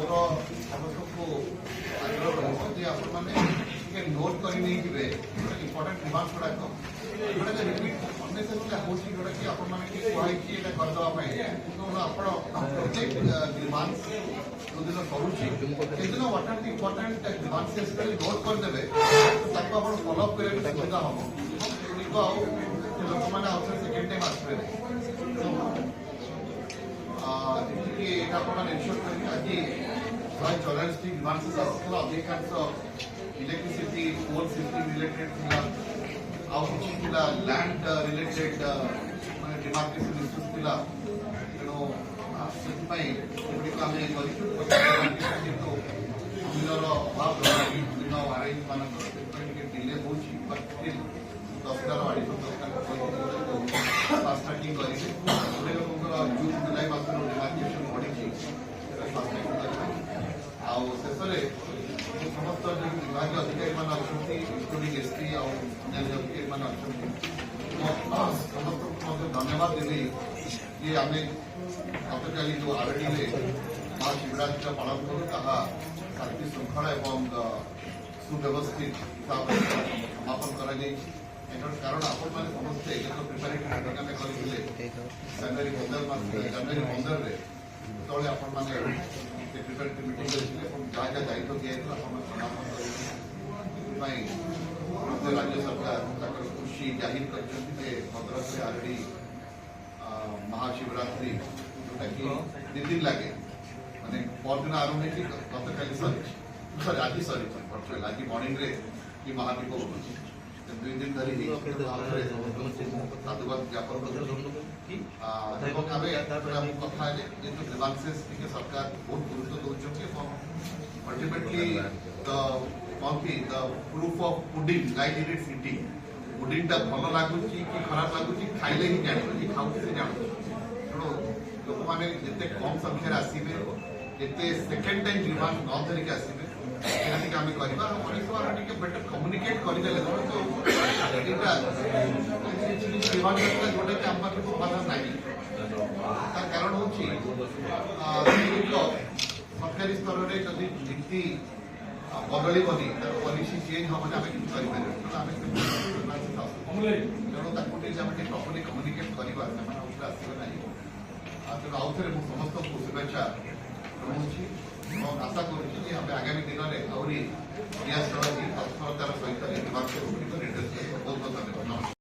मोर समस्त आग्रह रही आपने नोट कर इम्पोर्टाट डिमांड गुड़ाक जोटा रिपीट अनेसेसरी हो जोटा कि आपने कहुई करदे प्रत्येक डिमांड जो दिन करुच्ची what are the important demands note करदे आप फॉलोअप कर सुविधा हम लोक मैंने सेकेंड टाइम आसवे आज 144 डिमांड्स अधिकांश इलेक्ट्रिसिटी कोल सिस्टम रिलेटेड लैंड रिलेटेड मैं डिमार्केशन इश्यूज थिला तेणु सेगुड़िक आम किंतु जमीनर अभाव जमीन आरएच मान डिले हो 10,000 फास्ट ट्रैकिंग करेंगे जून जुलाई मसर डिमार्केशन बढ़ी शेष समस्त विभाग अधिकारी मान अच्छा इंक्लूडिंग एसपी अन्य अधिकारी मान अच्छा समस्त धन्यवाद देवी कि आम गत काली जो आरडी महाशिवरात्रि पालन करूँ शांति श्रृंखला और सुव्यवस्थित हिसाब से समापन कर कारण आपण मैंने समस्ते प्रिपेरेटरी मीटिंग आम करते जनवरी 15 जो आपण मैंने प्रिपेरेटरी मीटिंग करते जहाँ जहाँ दायित्व दिखाई समापन कर राज्य सरकार खुशी जाहिर कर भद्रक से आरडी महाशिवरात्रि जोटा कि 2 दिन लगे मैंने परदिन आरंभ होती गत काली सरी आज सरी भर्चुआल आज मर्णिंग कि महादीप हो 2 दिन धरी साधुवाद ज्ञापन कथा जेहतु ग्रीवांसेस सरकार बहुत गुरुत्व दौरान ultimately the proof of pudding like in its eating pudding भल लगुच कि खराब लगुच खाइले ही जान खाऊँ से जान तेणु लोक मैंने जिते कम संख्यार आसवे जिते सेकेंड टाइम डिमांड न धरिक आसवे आम कर बेटर कम्युनिकेट करदे डिमांड जोटा कि आम पाखे समाधान ना तार कारण हूँ सरकारी स्तर में जदि नीति बदल पॉलिसी चेंज हम तेणु प्रॉपर्ली कम्युनिकेट करवा आसवे ना तेणु आउ थे समस्त शुभेच्छा जनाऊँगी और आशा करुँच आगामी दिन में आहरी प्रयास तत्परतार सहित निर्देश बहुत बहुत धन्यवाद।